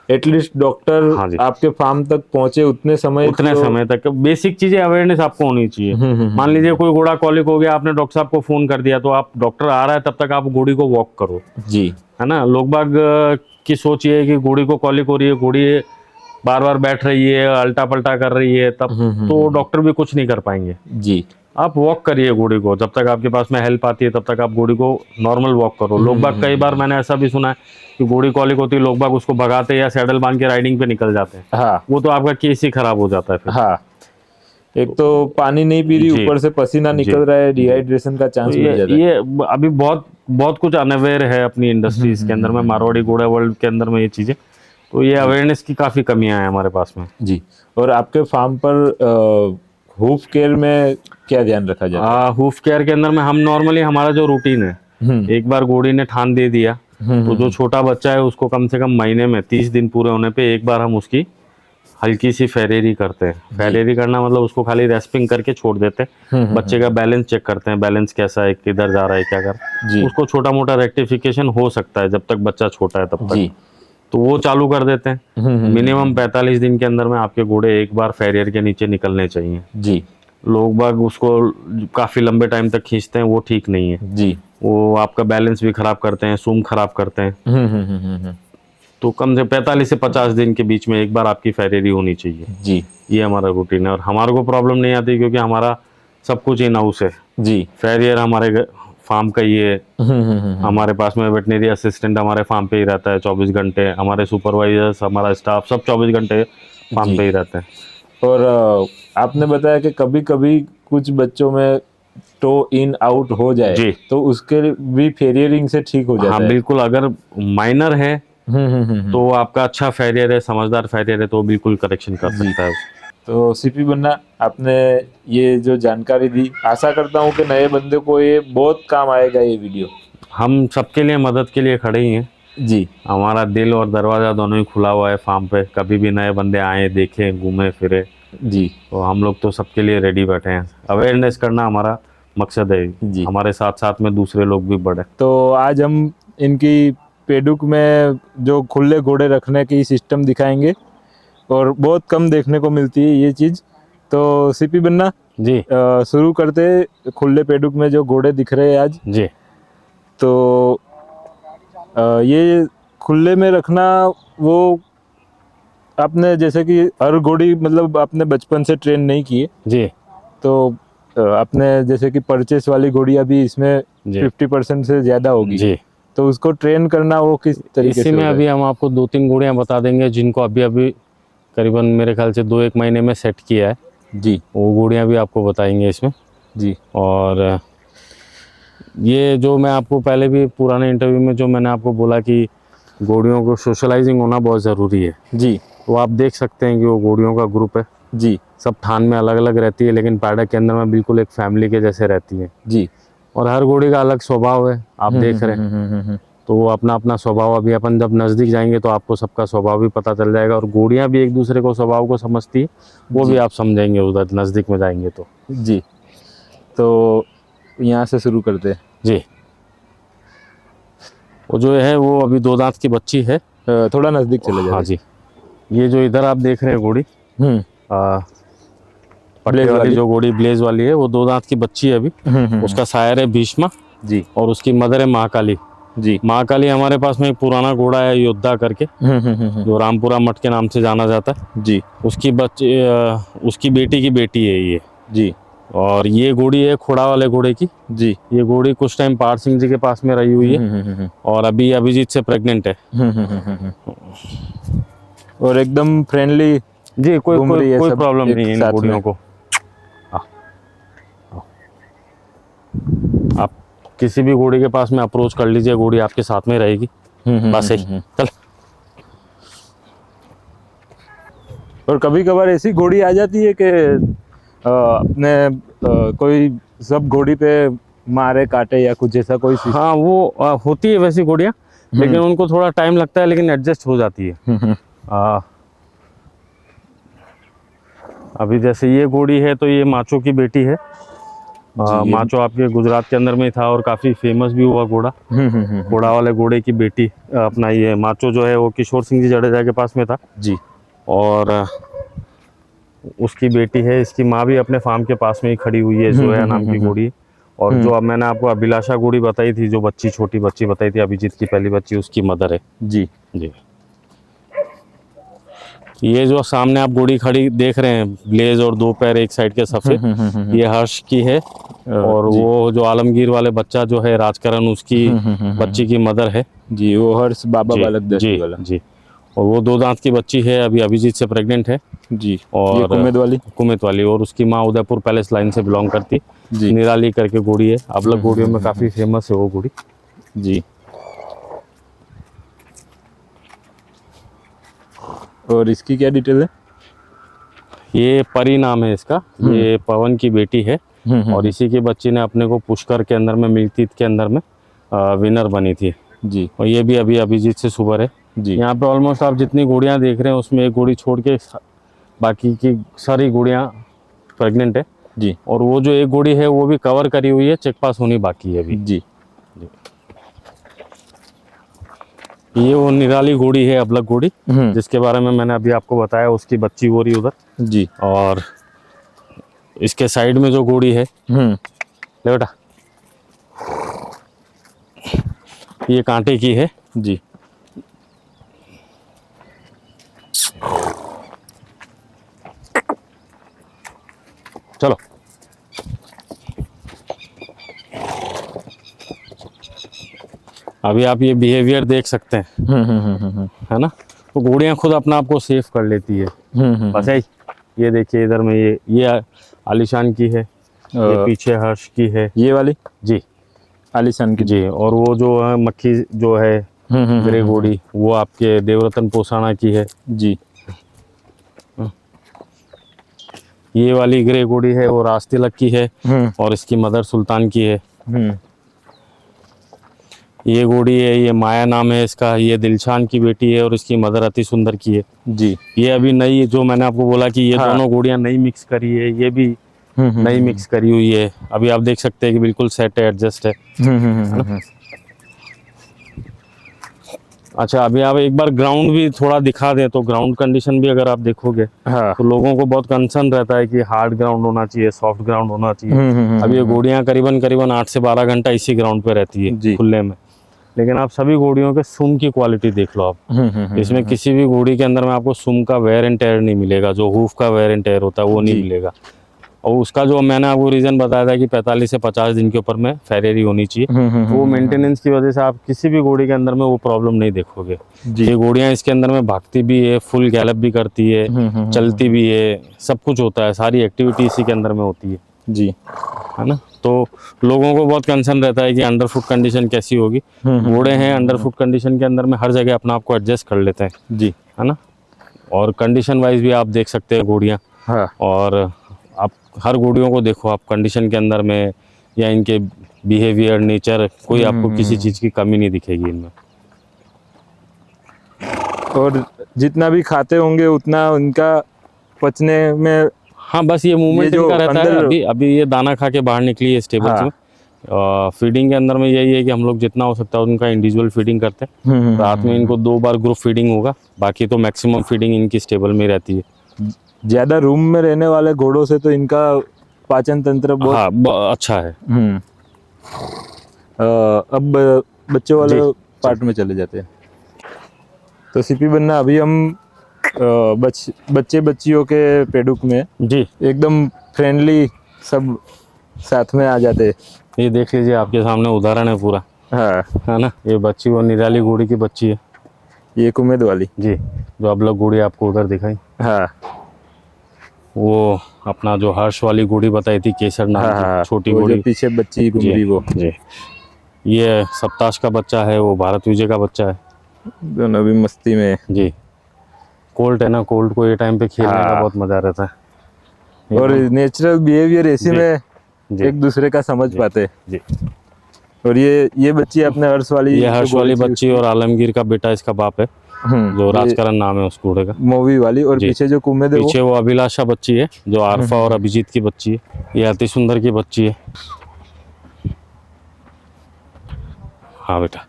एटलीस्ट डॉक्टर
हाँ जी,
आपके फार्म तक पहुंचे उतने समय
तक बेसिक चीजें अवेयरनेस आपको होनी चाहिए। मान लीजिए कोई घोड़ा कॉलिक हो गया, आपने डॉक्टर साहब को फोन कर दिया, तो आप डॉक्टर आ रहा है तब तक आप घोड़ी को वॉक करो,
जी,
है ना। लोग बाग की सोच ये है कि घोड़ी को कॉलिक हो रही है, घोड़ी बार बार बैठ रही है, अल्टा पल्टा कर रही है, तब तो डॉक्टर भी कुछ नहीं कर पाएंगे।
जी,
आप वॉक करिए घोड़ी को, जब तक आपके पास में हेल्प आती है तब तक आप घोड़ी को नॉर्मल वॉक करो। लोग बाग कई बार मैंने ऐसा भी सुना है कि घोड़ी कॉलिक होती है, लोग बाग उसको भगाते या सैडल बांध के राइडिंग पे निकल जाते हैं।
हाँ,
वो तो आपका केस ही खराब हो जाता है फिर।
हाँ, एक तो पानी नहीं पी रही, ऊपर से पसीना निकल रहा है, डिहाइड्रेशन का चांस बढ़ जाता है।
ये अभी बहुत बहुत कुछ अनअवेयर है अपनी इंडस्ट्रीज के अंदर में, मारवाड़ी घोड़ा वर्ल्ड के अंदर में ये चीजें। तो ये अवेयरनेस की काफी कमियां हैं हमारे पास में।
जी। और आपके फार्म पर हूफ केयर में क्या ध्यान रखा जाता है?
हूफ केयर के अंदर में हम नॉर्मली, हमारा जो रूटीन है, एक बार घोड़ी ने ठान दे दिया तो जो छोटा बच्चा है उसको कम से कम महीने में 30 दिन पूरे होने पे एक बार हम उसकी हल्की सी फेरेरी करते हैं। फेरेरी करना मतलब उसको खाली रेस्पिंग करके छोड़ देते हैं, बच्चे का बैलेंस चेक करते हैं, बैलेंस कैसा है, किधर जा रहा है, क्या कर। उसको छोटा मोटा रेक्टिफिकेशन हो सकता है जब तक बच्चा छोटा है तब तक, तो वो चालू कर देते हैं। मिनिमम 45 दिन के अंदर में आपके घोड़े एक बार फेरियर के नीचे निकलने चाहिए। जी। लोग बाग उसको काफी लंबे टाइम तक खींचते हैं, वो ठीक नहीं है जी। वो आपका बैलेंस भी खराब करते हैं, सूम खराब करते हैं। तो कम से 45 से 50 दिन के बीच में एक बार आपकी फेरेरी होनी चाहिए जी। ये हमारा रूटीन है और हमारे को प्रॉब्लम नहीं आती क्योंकि हमारा सब कुछ इन हाउस है जी। फेरियर हमारे फार्म का ही है। हमारे पास में वेटनरी असिस्टेंट हमारे फार्म पे ही रहता है 24 घंटे। हमारे सुपरवाइजर्स, हमारा स्टाफ सब 24 घंटे फार्म पे ही रहते हैं।
और आपने बताया कि कभी कभी कुछ बच्चों में टो इन आउट हो जाए जी, तो उसके भी फेरियरिंग से ठीक हो जाता है?
हाँ बिल्कुल, अगर माइनर है तो आपका अच्छा फेरियर है, समझदार फेरियर है, तो बिल्कुल करेक्शन कर सकता है।
तो सीपी बन्ना, आपने ये जो जानकारी दी, आशा करता हूँ कि नए बंदे को ये बहुत काम आएगा ये वीडियो। हम
सबके लिए मदद के लिए खड़े ही हैं जी। हमारा दिल और दरवाज़ा दोनों ही खुला हुआ है फार्म पे, कभी भी नए बंदे आए, देखें, घूमे फिरे जी, तो हम लोग तो सबके लिए रेडी बैठे हैं। अवेयरनेस करना हमारा मकसद है जी। हमारे साथ साथ में दूसरे लोग भी बढ़े।
तो आज हम इनकी पेडुक में जो खुले घोड़े रखने की सिस्टम दिखाएंगे, और बहुत कम देखने को मिलती है ये चीज़। तो सीपी बन्ना
जी
शुरू करते खुले पेडुक में जो घोड़े दिख रहे हैं आज।
जी।
तो ये खुले में रखना, वो आपने जैसे कि हर घोड़ी मतलब आपने बचपन से ट्रेन नहीं की है,
जी
तो आपने जैसे कि परचेस वाली घोड़ी अभी इसमें
जी
50% से ज़्यादा होगी,
जी।
तो उसको ट्रेन करना वो किस तरीके
इसी
से
में
होता
अभी हम आपको 2-3 घोड़ियाँ बता देंगे जिनको अभी अभी करीबन मेरे ख्याल से 2-1 महीने में सेट किया है।
है? जी
वो घोड़ियाँ भी आपको बताएंगे इसमें।
जी
और ये जो मैं आपको पहले भी पुराने इंटरव्यू में जो मैंने आपको बोला कि घोड़ियों को सोशलाइजिंग होना बहुत ज़रूरी है,
जी
तो आप देख सकते हैं कि वो घोड़ियों का ग्रुप है।
जी
सब थान में अलग अलग रहती है, लेकिन पैडक के अंदर में बिल्कुल एक फैमिली के जैसे रहती है।
जी।
और हर घोड़ी का अलग स्वभाव है, आप देख रहे हैं। तो वो अपना अपना स्वभाव, अभी अपन जब नज़दीक जाएंगे तो आपको सबका स्वभाव भी पता चल जाएगा। और घोड़ियाँ भी एक दूसरे को स्वभाव को समझती है, वो भी आप समझेंगे उधर नज़दीक में जाएंगे तो।
जी। तो यहाँ से शुरू करते हैं।
जी। वो जो है वो अभी 2 दांत की बच्ची है।
थोड़ा नज़दीक चले जाते
हाँ जी। ये जो इधर आप देख रहे हैं घोड़ी, पट्टे
ब्लेज
वाली
वाली।
जो घोड़ी ब्लेज वाली है, वो 2 दांत की बच्ची है अभी। उसका सायर है भीष्मा
जी
और उसकी मदर है महाकाली।
जी।
महाकाली हमारे पास में एक पुराना घोड़ा है योद्धा करके, जो रामपुरा मठ के नाम से जाना जाता है।
जी
उसकी उसकी बेटी की बेटी है ये।
जी।
और ये घोड़ी है खोड़ा वाले घोड़े की।
जी।
ये घोड़ी कुछ टाइम पार सिंह जी के पास में रही हुई है और अभी अभिजीत से प्रेग्नेंट है।
और एकदम फ्रेंडली
जी, कोई
घूम रही है
कोई
सब
प्रॉब्लम
एक
नहीं है इन
साथ
घोड़ियों
में।
को। आप किसी भी घोड़ी के पास में अप्रोच कर लीजिए, घोड़ी आपके साथ में रहेगी। बस यही। चल।
और कभी कभार ऐसी घोड़ी आ जाती है कि अपने कोई सब घोड़ी पे मारे काटे या कुछ ऐसा कोई
हाँ, वो होती है वैसी घोड़ियाँ, लेकिन उनको थोड़ा टाइम लगता है, लेकिन एडजस्ट हो जाती है। अभी जैसे ये घोड़ी है तो ये माचो की बेटी है। माचो आपके गुजरात के अंदर में था और काफ़ी फेमस भी हुआ घोड़ा। घोड़ा वाले घोड़े की बेटी अपना ये माचो जो है वो किशोर सिंह जी जडेजा के पास में था
जी।
और उसकी बेटी है। इसकी माँ भी अपने फार्म के पास में ही खड़ी हुई है, जोया नाम की घोड़ी। और जो अब मैंने आपको अभिलाषा घोड़ी बताई थी, जो बच्ची छोटी बच्ची बताई थी अभिजीत की पहली बच्ची, उसकी मदर है।
जी
जी। ये जो सामने आप घोड़ी खड़ी देख रहे हैं, ब्लेज और 2 पैर एक साइड के सफेद, ये हर्ष की है। और वो जो आलमगीर वाले बच्चा जो है राजकरण, उसकी बच्ची की मदर है।
जी, वो हर्ष बाबा बालक दर्शी वाला।
जी। और वो 2 दांत की बच्ची है, अभी अभिजीत से प्रेग्नेंट है।
जी।
और
ये कुमेत वाली।
और उसकी माँ उदयपुर पैलेस लाइन से बिलोंग करती।
जी।
निराली करके घोड़ी है, अबलग घोड़ियों में काफी फेमस है वो घोड़ी।
जी। और इसकी क्या डिटेल है?
ये परी नाम है इसका। ये पवन की बेटी है और इसी की बच्ची ने अपने को पुष्कर के अंदर में मिलतीत के अंदर में विनर बनी थी।
जी।
और ये भी अभी अभिजीत से सुपर है।
जी।
यहाँ पे ऑलमोस्ट आप जितनी घोड़ियाँ देख रहे हैं उसमें एक घोड़ी छोड़ के बाकी की सारी घोड़ियाँ प्रेग्नेंट है।
जी।
और वो जो एक घोड़ी है वो भी कवर करी हुई है, चेक पास होनी बाकी है अभी।
जी।
ये वो निराली घोड़ी है, अबलग घोड़ी, जिसके बारे में मैंने अभी आपको बताया। उसकी बच्ची हो रही उधर।
जी।
और इसके साइड में जो घोड़ी है, ले बेटा, ये कांटे की है।
जी।
चलो। अभी आप ये बिहेवियर देख सकते हैं, है ना। तो घोड़ियाँ खुद अपना आप को सेफ कर लेती है। बस यही। ये देखिए इधर में ये आलिशान की है, ये पीछे हर्ष की है।
ये वाली
जी
आलिशान की।
जी। और वो जो है मक्खी जो है ग्रे घोड़ी, वो आपके देवरतन पोसाना की है।
जी।
ये वाली ग्रे घोड़ी है वो राज तिलक की है और इसकी मदर सुल्तान की है। ये घोड़ी है, ये माया नाम है इसका, ये दिलशान की बेटी है और इसकी मदर अति सुंदर की है।
जी।
ये अभी नई, जो मैंने आपको बोला कि ये दोनों घोड़ियां नई मिक्स करी है, ये भी नई मिक्स करी हुई है। अभी आप देख सकते हैं कि बिल्कुल सेट है, एडजस्ट है। अच्छा, अभी आप एक बार ग्राउंड भी थोड़ा दिखा दें, तो ग्राउंड कंडीशन भी अगर आप देखोगे
हाँ।
तो लोगों को बहुत कंसर्न रहता है कि हार्ड ग्राउंड होना चाहिए, सॉफ्ट ग्राउंड होना चाहिए। अब ये घोड़ियां करीबन करीबन 8 से 12 घंटा इसी ग्राउंड पे रहती
जी।
है खुले में, लेकिन आप सभी घोड़ियों के सुम की क्वालिटी देख लो आप। इसमें किसी भी घोड़ी के अंदर में आपको सुम का वेयर एंड टेयर नहीं मिलेगा, जो हूफ का वेयर एंड टेयर होता है वो नहीं
जी।
मिलेगा। और उसका जो मैंने आपको रीज़न बताया था कि 45 से 50 दिन के ऊपर में फेरेरी होनी चाहिए, वो मेंटेनेंस की वजह से आप किसी भी घोड़ी के अंदर में वो प्रॉब्लम नहीं देखोगे।
जी।
ये घोड़ियाँ इसके अंदर में भागती भी है, फुल गैलप भी करती है, चलती भी है, सब कुछ होता है, सारी एक्टिविटी इसी के अंदर में होती है
जी।
है ना। तो लोगों को बहुत कंसर्न रहता है कि अंडर फुट कंडीशन कैसी होगी। घोड़े हैं अंडर फुट कंडीशन के अंदर में हर जगह अपना आपको एडजस्ट कर लेते हैं
जी।
है ना। और कंडीशन वाइज भी आप देख सकते हैं घोड़ियाँ,
हाँ।
और आप हर घोड़ियों को देखो आप कंडीशन के अंदर में, या इनके बिहेवियर, नेचर, कोई आपको किसी चीज़ की कमी नहीं दिखेगी इनमें।
और जितना भी खाते होंगे उतना उनका पचने में,
हाँ, बस ये मूवमेंट
जो
इनका रहता है।
अंदर-
अभी अभी ये दाना खा के बाहर निकली है स्टेबल्स
हाँ।
में। फीडिंग के अंदर में यही है कि हम लोग जितना हो सकता है उनका इंडिविजुअल फीडिंग करते हैं। रात में इनको 2 बार ग्रुप फीडिंग होगा, बाकी तो मैक्सिमम फीडिंग इनकी स्टेबल में रहती है।
ज्यादा रूम में रहने वाले घोड़ों से तो इनका पाचन तंत्र बहुत
हाँ, अच्छा है।
अब बच्चों वाले पार्ट में चले जाते हैं। तो सीपी बन्ना, अभी हम बच्चे बच्चियों के पेडुक में
जी
एकदम फ्रेंडली सब साथ में आ जाते हैं।
ये देख लीजिए, आपके सामने उदाहरण है पूरा,
हाँ।
है ना। ये बच्ची वो निराली घोड़ी की बच्ची है
ये कुमेद वाली
जी, जो आप लोग घोड़ी आपको उधर दिखाई।
हाँ।
वो अपना जो हर्ष वाली घोड़ी बताई थी, केसर नाम
हाँ,
की छोटी
वो जो
घोड़ी,
पीछे बच्ची घूम रही वो।
जी। ये सप्ताश का बच्चा है, वो भारत विजय का बच्चा है।
दोनों भी मस्ती में।
जी। कोल्ट है ना, कोल्ट को ये टाइम पे खेलने का
हाँ।
बहुत मजा रहता है।
और नेचुरल बिहेवियर ऐसी में
जी।
एक दूसरे का समझ पाते।
जी।
और ये बच्ची अपने हर्ष वाली,
ये हर्ष वाली बच्ची और आलमगीर का बेटा इसका बाप है, जो राजकरण नाम है उस घोड़े का,
मूवी वाली। और
जी।
पीछे जो कुमेद है
पीछे वो अभिलाषा बच्ची है, जो आरफा और अभिजीत की बच्ची है। ये अति सुंदर की बच्ची है। हाँ बेटा।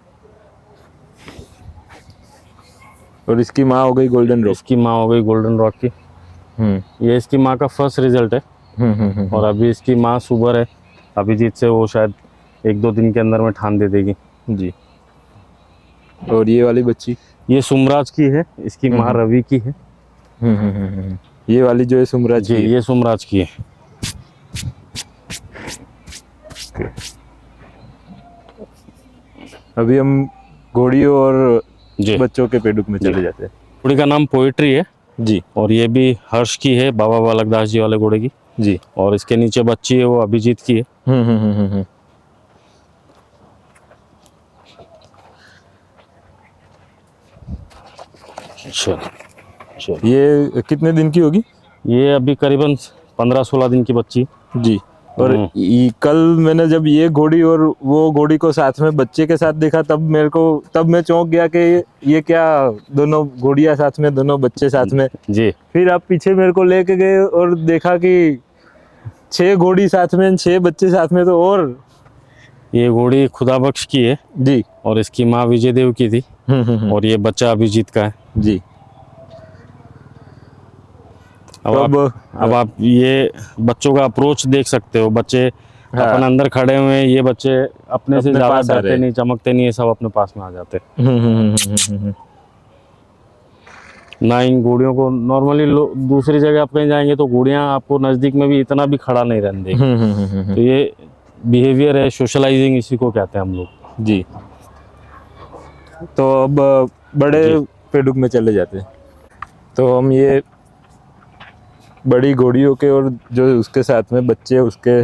और इसकी माँ हो गई गोल्डन रॉक।
इसकी माँ हो गई गोल्डन रॉक की। ये इसकी माँ का फर्स्ट रिजल्ट है। और अभी इसकी माँ सुबर है अभिजीत से, वो शायद 1-2 दिन के अंदर में ठान दे देगी
जी। और ये वाली बच्ची,
ये सुमराज की है, इसकी माँ रवि की है।
ये वाली जो है सुमराज
जी,
की है।
ये सुमराज की है।
अभी हम घोड़ियों और
जी।
बच्चों के पेडुक में चले जाते हैं।
घोड़ी का नाम पोएट्री है
जी।
और ये भी हर्ष की है, बाबा बालक दास जी वाले घोड़े की।
जी।
और इसके नीचे बच्ची है, वो अभिजीत की है। चलो।
ये कितने दिन की होगी?
ये अभी करीबन 15-16 दिन की बच्ची है।
जी। और कल मैंने जब ये घोड़ी और वो घोड़ी को साथ में बच्चे के साथ देखा, तब मैं चौंक गया कि ये क्या, दोनों घोड़ियां साथ में, दोनों बच्चे साथ में।
जी।
फिर आप पीछे मेरे को लेके गए और देखा कि 6 घोड़ी साथ में, 6 बच्चे साथ में। तो और
ये घोड़ी खुदा बख्श की है
जी।
और इसकी माँ विजय देव की थी। और ये बच्चा अभिजीत का है
जी।
अब आप ये बच्चों का अप्रोच देख सकते हो। बच्चे अपन अंदर खड़े हुए हैं, ये बच्चे अपने से ज्यादा डरते नहीं, चमकते नहीं, ये सब अपने पास में आ जाते। ना इन घोड़ियों को नॉर्मली दूसरी जगह आप कहीं जाएंगे तो घोड़ियां आपको नजदीक में भी इतना भी खड़ा नहीं रहने देगी। तो ये बिहेवियर है, सोशलाइजिंग, इसी को कहते हैं हम लोग।
जी। तो अब बड़े पेडुक में चले जाते हैं। तो हम ये बड़ी घोड़ियों के और जो उसके साथ में बच्चे उसके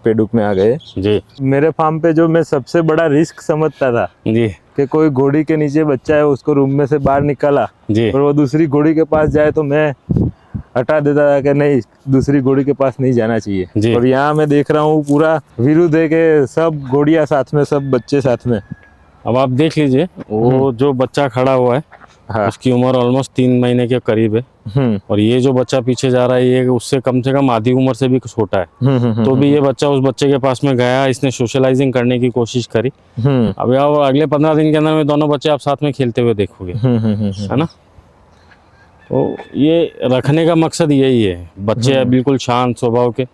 पेडुक में आ गए।
जी।
मेरे फार्म पे जो मैं सबसे बड़ा रिस्क समझता था
जी
कि कोई घोड़ी के नीचे बच्चा है, उसको रूम में से बाहर निकाला
जी
और वो दूसरी घोड़ी के पास जाए, तो मैं हटा देता था कि नहीं, दूसरी घोड़ी के पास नहीं जाना चाहिए। और यहाँ मैं देख रहा हूँ पूरा विरुद्ध है कि सब घोड़ियाँ साथ में, सब बच्चे साथ में।
अब आप देख लीजिए, वो जो बच्चा खड़ा हुआ है
हाँ।
उसकी उम्र ऑलमोस्ट 3 महीने के करीब है। और ये जो बच्चा पीछे जा रहा है ये उससे कम से कम आधी उम्र से भी छोटा है। तो भी ये बच्चा उस बच्चे के पास में गया, इसने सोशलाइजिंग करने की कोशिश करी। अब यार अगले 15 दिन के अंदर में दोनों बच्चे आप साथ में खेलते हुए देखोगे, है ना। तो ये रखने का मकसद यही है, बच्चे बिल्कुल शांत स्वभाव के।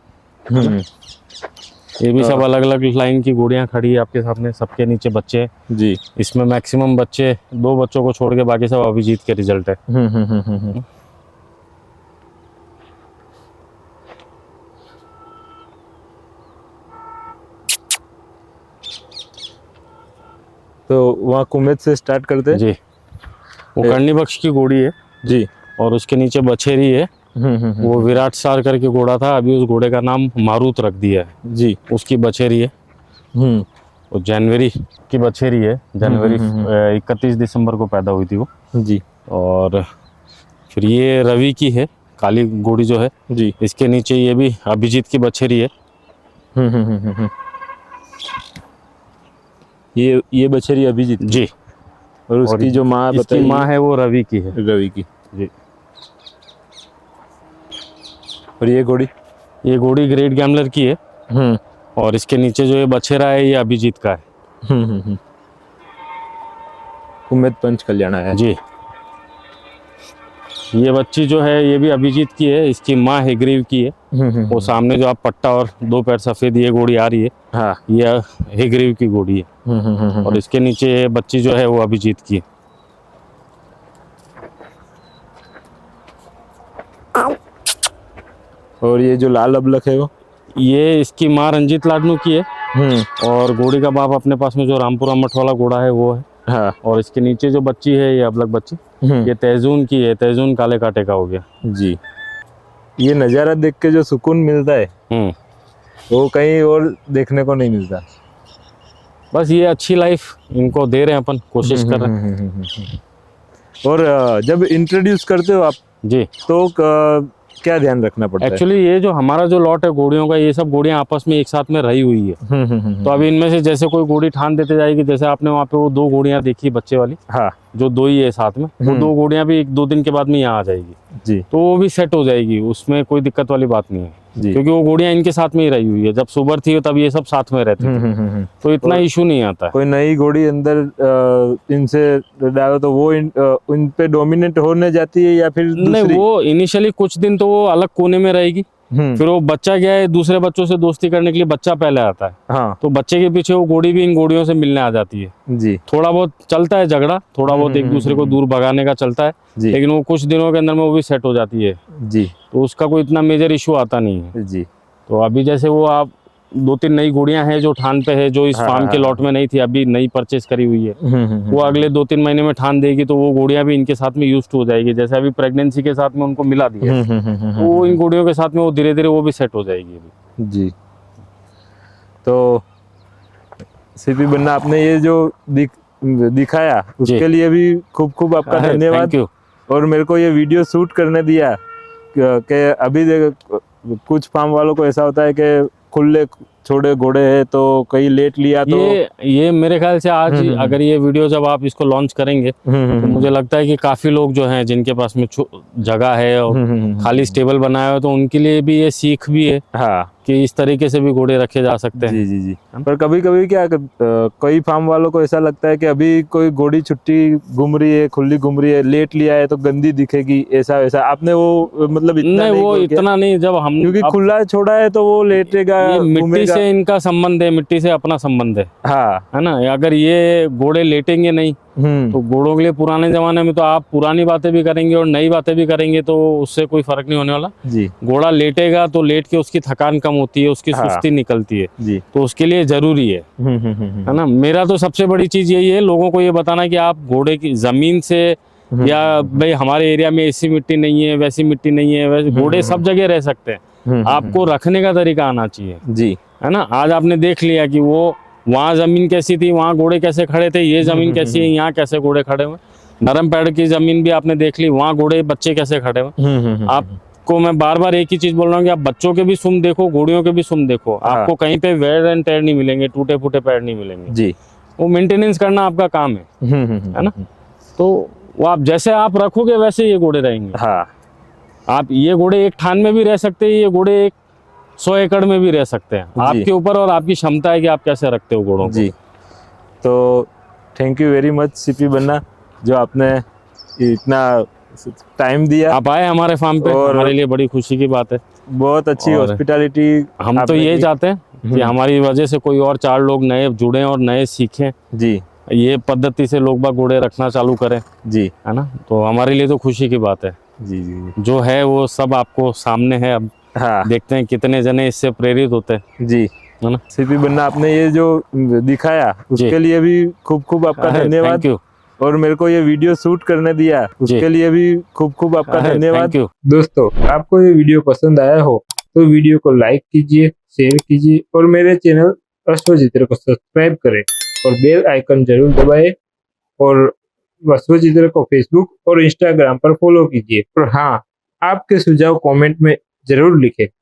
ये भी सब अलग अलग लाइन की घोड़ियां खड़ी है आपके सामने, सबके नीचे बच्चे हैं
जी।
इसमें मैक्सिमम बच्चे 2 बच्चों को छोड़ के बाकी सब अभिजीत के रिजल्ट है।
तो वहाँ कुमेत से स्टार्ट करते हैं
जी। वो करनी बख्श की घोड़ी है
जी।
और उसके नीचे बछेरी है। वो विराट सार करके घोड़ा था, अभी उस घोड़े का नाम मारुत रख दिया है
जी।
उसकी बछेरी है। वो जनवरी की बछेरी है, जनवरी 31 दिसंबर को पैदा हुई थी वो
जी।
और फिर ये रवि की है, काली घोड़ी जो है
जी।
इसके नीचे ये भी अभिजीत की बछेरी है।
ये बछेरी अभिजीत
जी।
और उसकी जो माँ
इसकी
बताई
माँ है वो रवि की है,
रवि की
जी।
और ये घोड़ी
ग्रेट गैम्बलर की है और इसके नीचे जो ये बछेरा है ये अभिजीत का है।
कुमेत पंच कल्याण है
जी। ये बच्ची जो है ये भी अभिजीत की है, इसकी माँ हेग्रीव की है। वो सामने जो आप पट्टा और 2 पैर सफेद ये घोड़ी आ रही है,
हाँ।
ये हेग्रीव की घोड़ी है। और इसके नीचे ये बच्ची जो है वो अभिजीत की है।
और ये जो लाल अबलख है वो
ये इसकी माँ रंजीत लाडनू की है और घोड़ी का बाप अपने पास में जो रामपुरा मठ वाला घोड़ा है वो है।
हाँ।
और इसके नीचे जो बच्ची है ये अबलख बच्ची ये तेजून की है, तेजून काले कांटे का हो गया
जी। ये नज़ारा देख के जो सुकून मिलता है वो कहीं और देखने को नहीं मिलता।
बस ये अच्छी लाइफ इनको दे रहे हैं, अपन कोशिश कर रहे हैं।
और जब इंट्रोड्यूस करते हो आप
जी
तो क्या ध्यान रखना पड़ता है?
एक्चुअली ये जो हमारा जो लॉट है घोड़ियों का, ये सब घोड़ियां आपस में एक साथ में रही हुई है। तो अभी इनमें से जैसे कोई घोड़ी ठान देते जाएगी, जैसे आपने वहाँ पे वो 2 घोड़ियां देखी बच्चे वाली,
हाँ।
जो 2 ही है साथ में, वो 2 घोड़ियां भी 1-2 दिन के बाद में यहाँ आ जाएगी
जी।
तो वो भी सेट हो जाएगी, उसमें कोई दिक्कत वाली बात नहीं है
जी।
क्योंकि वो घोड़ियां इनके साथ में ही रही हुई है। जब सुबर थी तब ये सब साथ में रहते थे तो इतना इशू नहीं आता है।
कोई नई घोड़ी अंदर इनसे डालो तो वो उन पे डोमिनेट होने जाती है या फिर
नहीं, वो इनिशियली कुछ दिन तो वो अलग कोने में रहेगी, फिर वो बच्चा क्या है दूसरे बच्चों से दोस्ती करने के लिए बच्चा पहले आता है।
हाँ।
तो बच्चे के पीछे वो घोड़ी भी इन घोड़ियों से मिलने आ जाती है
जी।
थोड़ा बहुत चलता है झगड़ा, थोड़ा बहुत एक दूसरे को दूर भगाने का चलता है, लेकिन वो कुछ दिनों के अंदर में वो भी सेट हो जाती है
जी।
तो उसका कोई इतना मेजर इशू आता नहीं है
जी।
तो अभी जैसे वो आप 2-3 नई घोड़ियां हैं जो ठान पे है, जो इस फार्म के लॉट में नहीं थी, अभी नई परचेज करी हुई है, वो अगले 2-3 महीने में ठान देगी तो वो घोड़ियां भी इनके साथ में यूज हो जाएगी। जैसे अभी प्रेगनेंसी के साथ में उनको मिला दिया तो वो इन घोड़ियों के साथ में वो धीरे धीरे वो भी सेट हो जाएगी अभी।
जी। तो सीपी बन्ना आपने ये जो दिखाया उसके लिए भी खूब खूब आपका धन्यवाद। और मेरे को ये वीडियो शूट करने दिया कि अभी कुछ फार्म वालों को ऐसा होता है कि खुले छोड़े घोड़े हैं तो कहीं लेट लिया तो
ये मेरे ख्याल से आज अगर ये वीडियो जब आप इसको लॉन्च करेंगे तो मुझे लगता है कि काफी लोग जो हैं जिनके पास में जगह है और खाली स्टेबल बनाया हो तो उनके लिए भी ये सीख भी है।
हाँ।
कि इस तरीके से भी घोड़े रखे जा सकते हैं।
जी जी जी। पर कभी कभी क्या कई फार्म वालों को ऐसा लगता है कि अभी कोई घोड़ी छुट्टी घूम रही है, खुली घूम रही है, लेट लिया है तो गंदी दिखेगी, ऐसा वैसा आपने वो मतलब इतना
नहीं वो इतना नहीं, जब हम
क्योंकि खुला छोड़ा है तो वो लेटेगा,
मिट्टी से इनका संबंध है, मिट्टी से अपना संबंध है।
हाँ।
है ना, अगर ये घोड़े लेटेंगे नहीं तो घोड़ों के लिए पुराने जमाने में तो आप पुरानी बातें भी करेंगे और नई बातें भी करेंगे तो उससे कोई फर्क नहीं होने वाला
जी।
घोड़ा लेटेगा तो लेट के उसकी थकान कम होती है, उसकी सुस्ती निकलती है
जी।
तो उसके लिए जरूरी है ना। मेरा तो सबसे बड़ी चीज यही है लोगों को ये बताना कि आप घोड़े की जमीन से या भाई हमारे एरिया में ऐसी मिट्टी नहीं है वैसी मिट्टी नहीं है, वैसे घोड़े सब जगह रह सकते हैं, आपको रखने का तरीका आना चाहिए
जी।
है ना। आज आपने देख लिया कि वो वहाँ जमीन कैसी थी, वहाँ घोड़े कैसे खड़े थे, ये जमीन कैसी है, यहाँ कैसे घोड़े खड़े हुए, नरम पेड़ की जमीन भी आपने देख ली, वहाँ घोड़े बच्चे कैसे खड़े हुए। आपको मैं बार बार एक ही चीज बोल रहा हूँ कि आप बच्चों के भी सुम देखो, घोड़ियों के भी सुम देखो, आपको कहीं पे वेयर एंड टेयर नहीं मिलेंगे, टूटे फूटे पैर नहीं मिलेंगे
जी।
वो मेंटेनेंस करना आपका काम है ना। तो वो आप जैसे आप रखोगे वैसे ये घोड़े रहेंगे।
हाँ
आप ये घोड़े एक थान में भी रह सकते हैं, ये घोड़े एक 100 एकड़ में भी रह सकते हैं। आपके ऊपर और आपकी क्षमता है कि आप कैसे रखते हो घोड़ों को।
जी। तो thank you very much CP Banna, जो आपने इतना टाइम दिया।
आप आए हमारे फार्म पे,
और
हमारे लिए बड़ी खुशी की बात है।
बहुत अच्छी
और
हॉस्पिटैलिटी
हम तो यही चाहते हैं कि हमारी वजह से कोई और 4 लोग नए जुड़ें और नए सीखें,
जी
ये पद्धति से लोग बाग घोड़े रखना चालू करें,
जी
है ना। तो हमारे लिए तो खुशी की बात है।
जी जी
जो है वो सब आपको सामने है। अब
हाँ
देखते हैं कितने जने इससे प्रेरित होते हैं,
जी।
है ना।
सीपी बन्ना, आपने ये जो दिखाया उसके लिए भी खूब खूब आपका धन्यवाद।
Thank you.
और मेरे को ये वीडियो शूट करने दिया उसके लिए भी खूब खूब आपका धन्यवाद।
Thank you.
दोस्तों, आपको ये वीडियो पसंद आया हो तो वीडियो को लाइक कीजिए, शेयर कीजिए और मेरे चैनल अश्वचित्र को सब्सक्राइब करें और बेल आइकन जरूर दबाएं। और अश्वचित्र को फेसबुक और इंस्टाग्राम पर फॉलो कीजिए। और हाँ, आपके सुझाव कमेंट में जरूर लिखें।